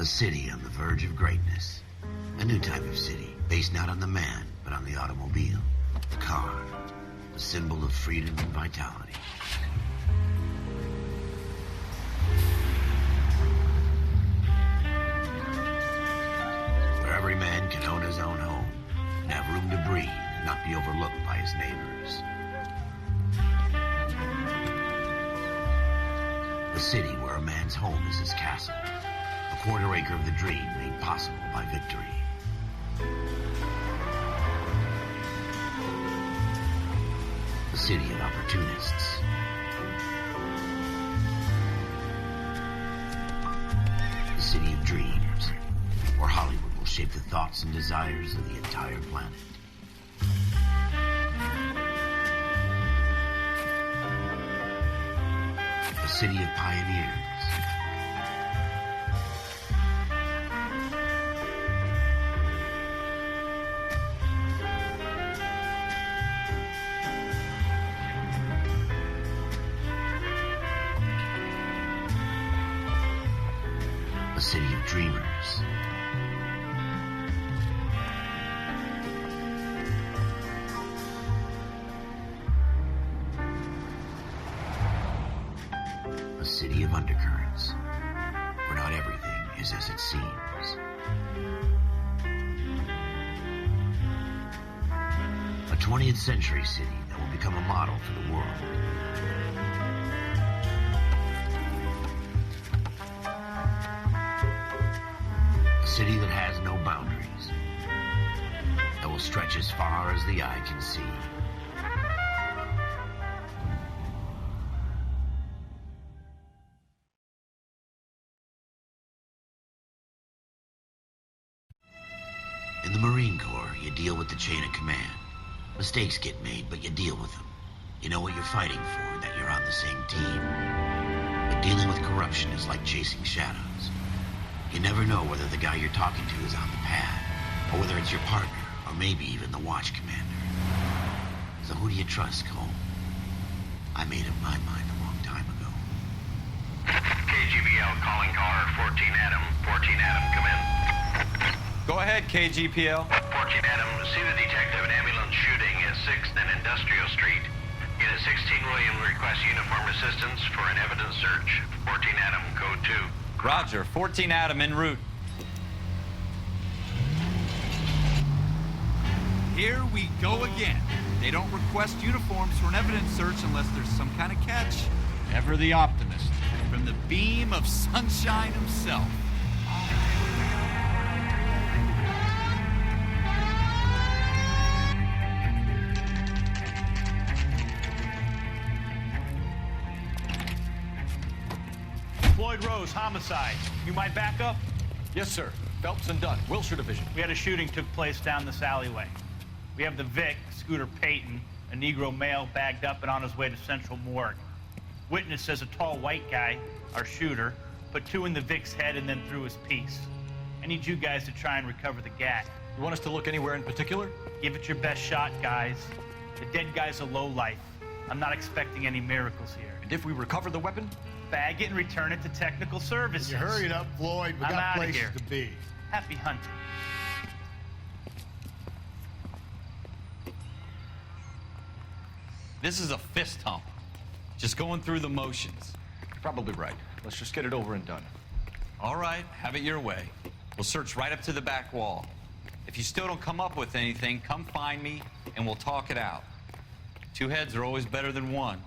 A city on the verge of greatness. A new type of city, based not on the man, but on the automobile. The car. A symbol of freedom and vitality. Where every man can own his own home, and have room to breathe, and not be overlooked by his neighbors. A city where a man's home is his castle. A quarter acre of the dream made possible by victory. A city of opportunists. A city of dreams, where Hollywood will shape the thoughts and desires of the entire planet. A city of pioneers. A city of dreamers. A city of undercurrents, where not everything is as it seems. A 20th century city that will become a model for the world. A city that has no boundaries, that will stretch as far as the eye can see. In the Marine Corps, you deal with the chain of command. Mistakes get made, but you deal with them. You know what you're fighting for, that you're on the same team. But dealing with corruption is like chasing shadows. You never know whether the guy you're talking to is on the pad, or whether it's your partner, or maybe even the watch commander. So who do you trust, Cole? I made up my mind a long time ago. KGBL calling caller 14 Adam. 14 Adam, come in. Go ahead, KGPL. 14 Adam, see the detective in ambulance shooting at 6th and Industrial Street. Unit 16 William requests uniform assistance for an evidence search. 14 Adam, code 2. Roger, 14 Adam en route. Here we go again. They don't request uniforms for an evidence search unless there's some kind of catch. Ever the optimist. From the beam of sunshine himself. Floyd Rose, homicide. You might back up? Yes, sir. Phelps and Dunn, Wilshire Division. We had a shooting took place down this alleyway. We have the Vic, Scooter Payton, a Negro male bagged up and on his way to Central Morgue. Witness says a tall white guy, our shooter, put 2 in the Vic's head and then threw his piece. I need you guys to try and recover the gat. You want us to look anywhere in particular? Give it your best shot, guys. The dead guy's a lowlife. I'm not expecting any miracles here. And if we recover the weapon? Bag it and return it to technical services. You hurried up, Floyd. We I'm got outta places here. to be. Happy hunting. This is a fist hump. Just going through the motions. You're probably right. Let's just get it over and done. All right, have it your way. We'll search right up to the back wall. If you still don't come up with anything, come find me and we'll talk it out. 2 heads are always better than 1.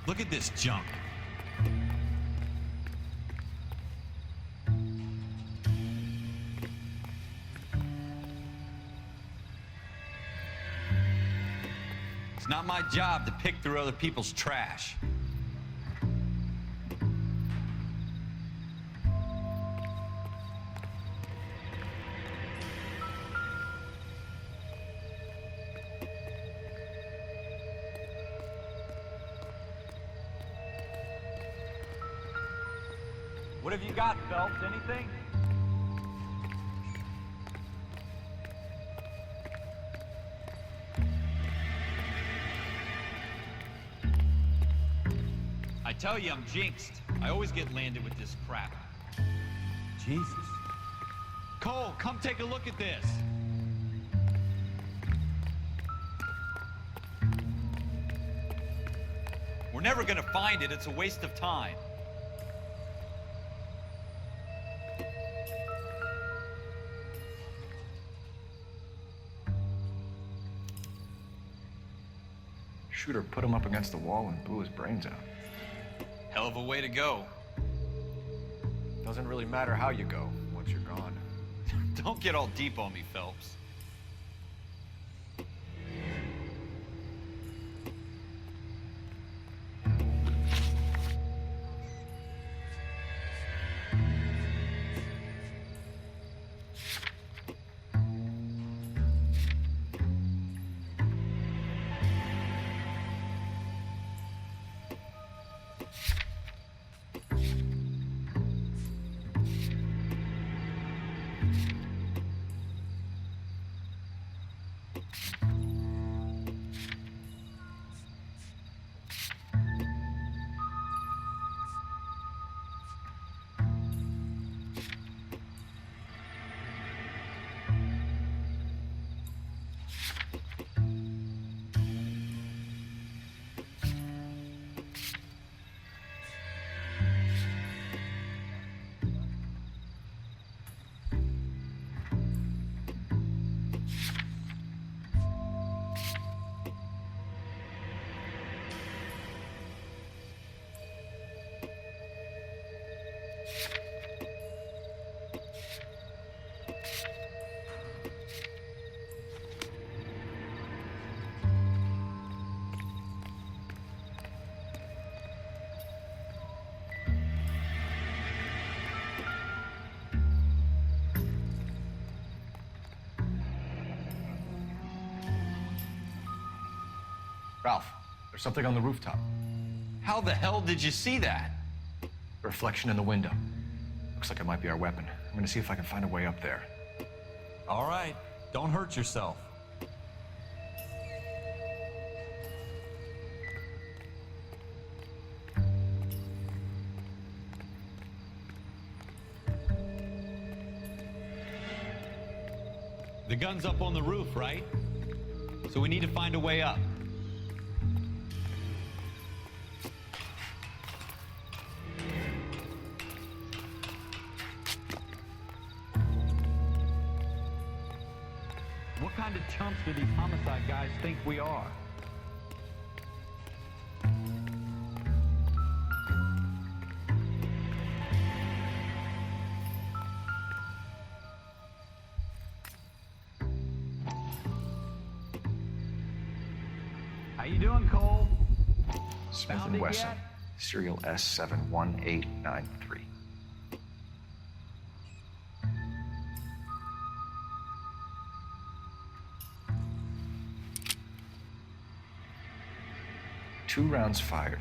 Look at this junk. It's not my job to pick through other people's trash. What have you got, Phelps? Anything? I tell you, I'm jinxed. I always get landed with this crap. Jesus. Cole, come take a look at this. We're never gonna find it. It's a waste of time. Shooter put him up against the wall and blew his brains out. Hell of a way to go. Doesn't really matter how you go once you're gone. Don't get all deep on me, Phelps. Ralph, there's something on the rooftop. How the hell did you see that? A reflection in the window. Looks like it might be our weapon. I'm gonna see if I can find a way up there. All right, don't hurt yourself. The gun's up on the roof, right? So we need to find a way up. What kind of chumps do these homicide guys think we are? How you doing, Cole? Smith Found & it Wesson, yet? serial S71893. Two rounds fired,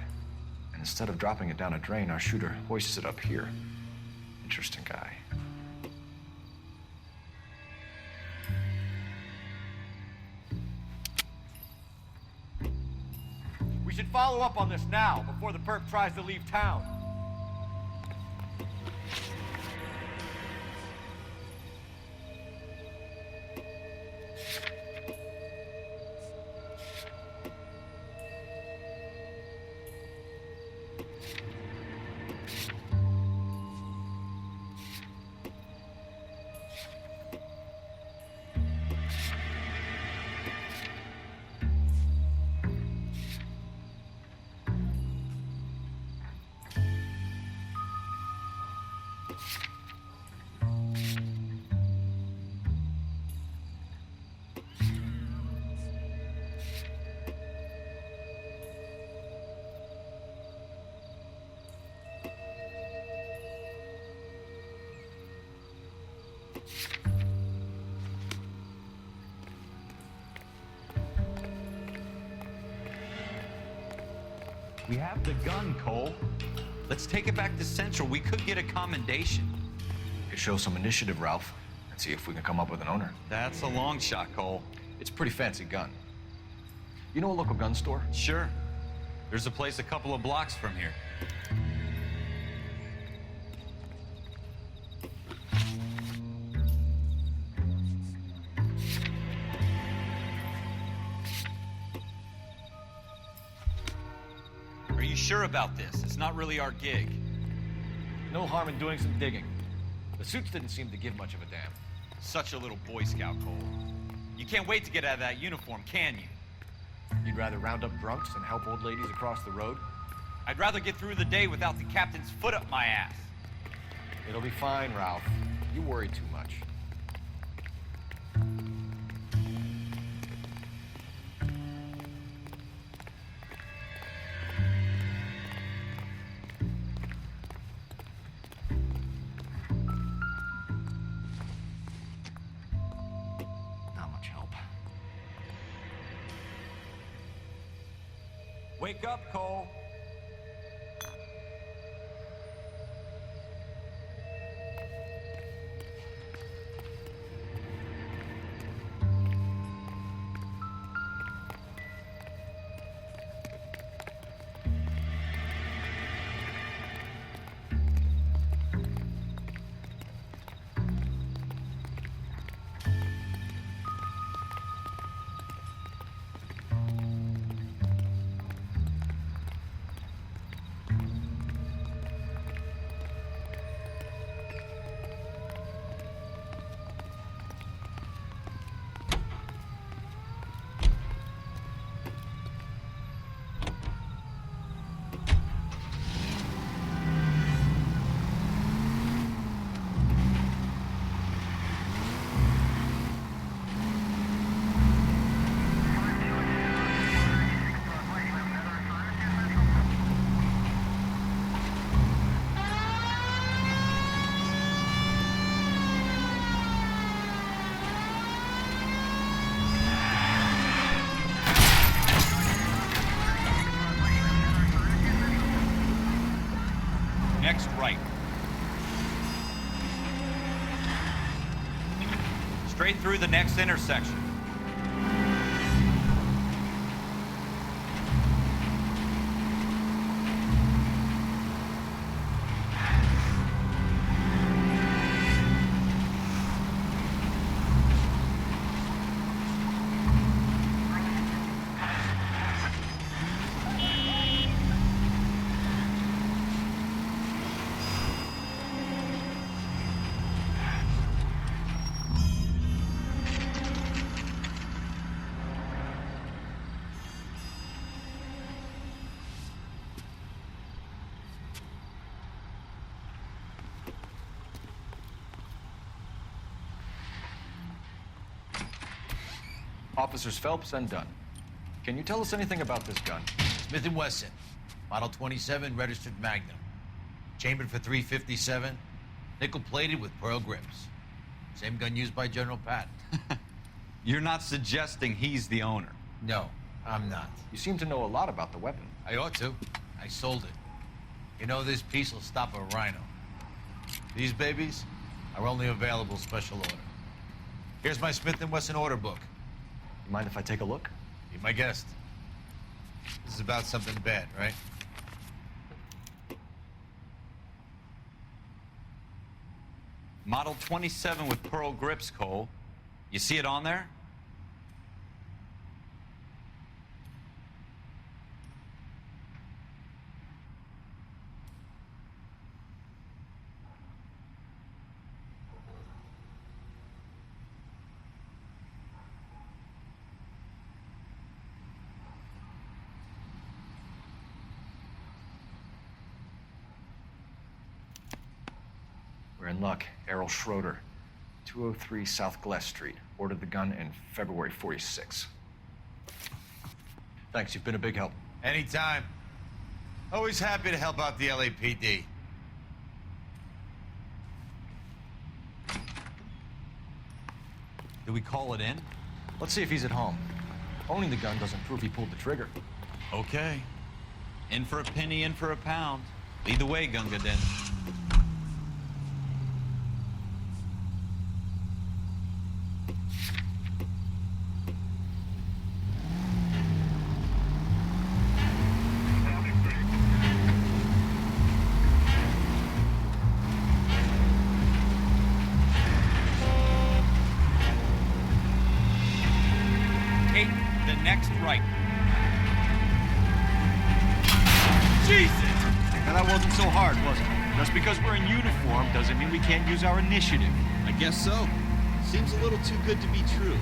and instead of dropping it down a drain, our shooter hoists it up here. Interesting guy. We should follow up on this now, before the perp tries to leave town. We have the gun, Cole. Let's take it back to Central. We could get a commendation. Could show some initiative, Ralph, and see if we can come up with an owner. That's a long shot, Cole. It's a pretty fancy gun. You know a local gun store? Sure. There's a place a couple of blocks from here. Are you sure about this? It's not really our gig. No harm in doing some digging. The suits didn't seem to give much of a damn. Such a little Boy Scout, Cole. You can't wait to get out of that uniform, can you? You'd rather round up drunks than help old ladies across the road? I'd rather get through the day without the captain's foot up my ass. It'll be fine, Ralph. You worry too much. Not much help. Wake up, Cole. Next right. Straight through the next intersection. Officers Phelps and Dunn. Can you tell us anything about this gun? Smith & Wesson, model 27, registered Magnum. Chambered for .357, nickel-plated with pearl grips. Same gun used by General Patton. You're not suggesting he's the owner. No, I'm not. You seem to know a lot about the weapon. I ought to. I sold it. You know, this piece will stop a rhino. These babies are only available special order. Here's my Smith & Wesson order book. You mind if I take a look? Be my guest. This is about something bad, right? Model 27 with pearl grips, Cole. You see it on there? We're in luck. Errol Schroeder, 203 South Glass Street. Ordered the gun in February '46. Thanks, you've been a big help. Anytime. Always happy to help out the LAPD. Do we call it in? Let's see if he's at home. Owning the gun doesn't prove he pulled the trigger. Okay. In for a penny, in for a pound. Lead the way, Gunga Din. next right. Jesus! Now that wasn't so hard, was it? Just because we're in uniform doesn't mean we can't use our initiative. I guess so. Seems a little too good to be true.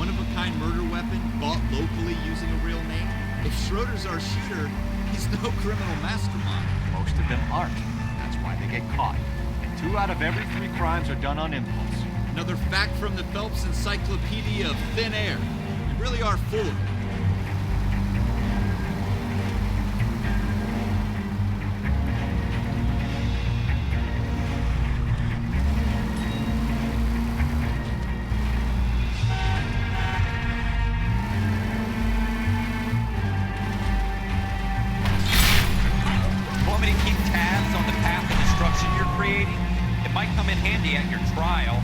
One-of-a-kind murder weapon bought locally using a real name? If Schroeder's our shooter, he's no criminal mastermind. Most of them aren't. That's why they get caught. 2 out of every 3 crimes are done on impulse. Another fact from the Phelps Encyclopedia of Thin Air. We really are full of it. Want me to keep tabs on the path of destruction you're creating? It might come in handy at your trial.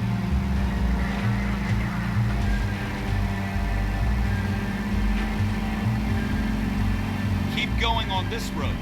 Keep going on this road.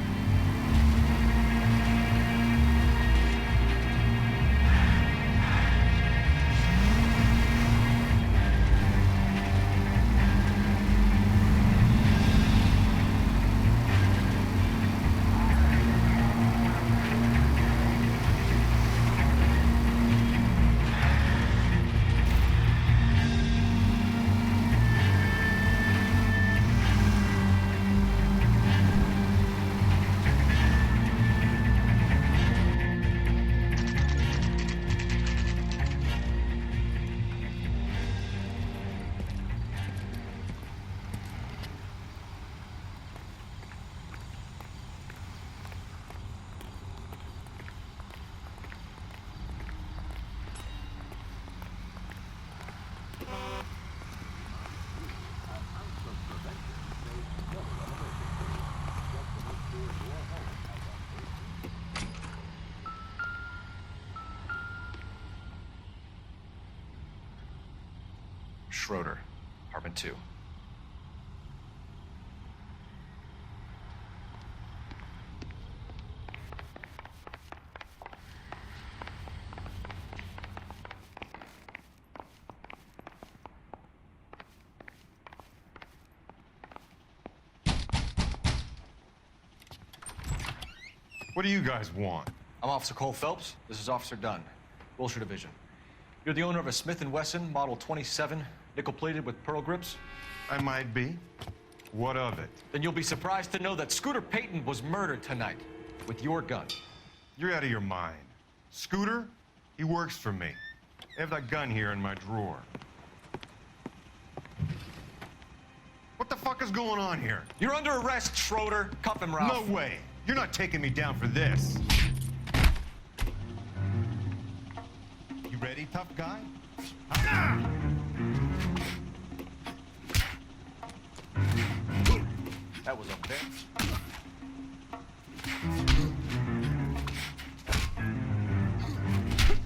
Schroeder, apartment 2. What do you guys want? I'm Officer Cole Phelps. This is Officer Dunn, Wilshire Division. You're the owner of a Smith & Wesson Model 27, nickel-plated with pearl grips? I might be. What of it? Then you'll be surprised to know that Scooter Payton was murdered tonight with your gun. You're out of your mind. Scooter? He works for me. I have that gun here in my drawer. What the fuck is going on here? You're under arrest, Schroeder. Cuff him, Ralph. No way. You're not taking me down for this. You ready, tough guy? That was unfair.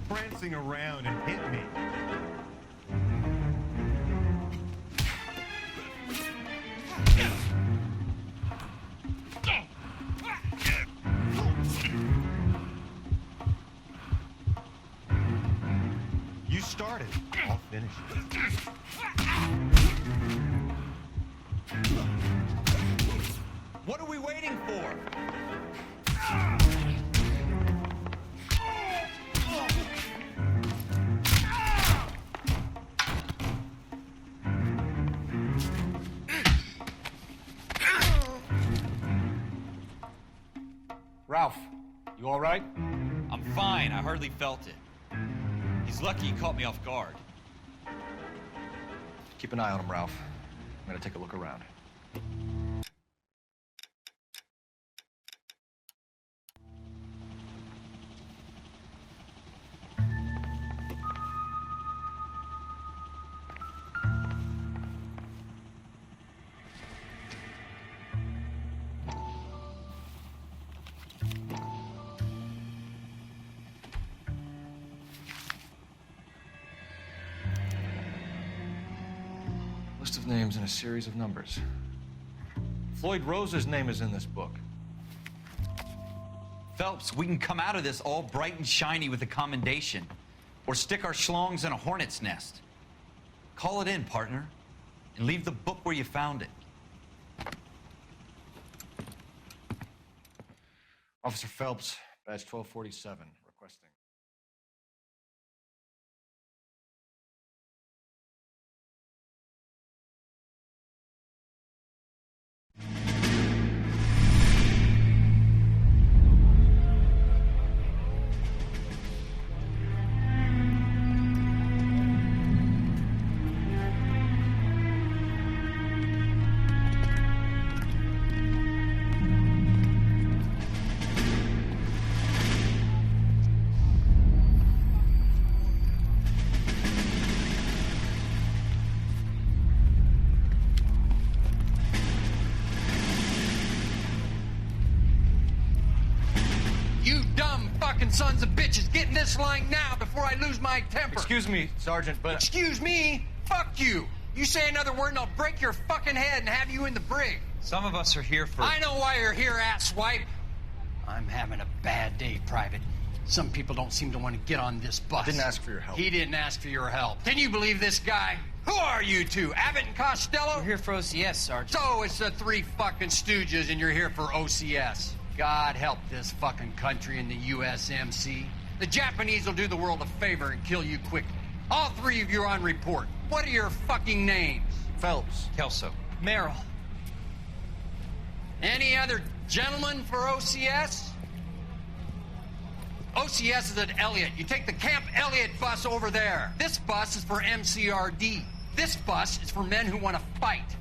Prancing around and hit me. You started. I'll finish it. What are we waiting for? Ralph, you all right? I'm fine. I hardly felt it. He's lucky he caught me off guard. Keep an eye on him, Ralph. I'm gonna take a look around. List of names and a series of numbers. Floyd Rose's name is in this book. Phelps, we can come out of this all bright and shiny with a commendation, or stick our schlongs in a hornet's nest. Call it in, partner. And leave the book where you found it. Officer Phelps, badge 1247, requesting. You dumb fucking sons of bitches, get in this line now before I lose my temper. Excuse me, Sergeant, but... Excuse me? Fuck you. You say another word and I'll break your fucking head and have you in the brig. Some of us are here for... I know why you're here, asswipe. I'm having a bad day, Private. Some people don't seem to want to get on this bus. Didn't ask for your help. He didn't ask for your help. Can you believe this guy? Who are you two? Abbott and Costello? We're here for OCS, Sergeant. So it's the three fucking stooges and you're here for OCS. God help this fucking country and the USMC. The Japanese will do the world a favor and kill you quickly. All three of you are on report. What are your fucking names? Phelps. Kelso. Merrill. Any other gentlemen for OCS? OCS is at Elliott. You take the Camp Elliott bus over there. This bus is for MCRD. This bus is for men who want to fight.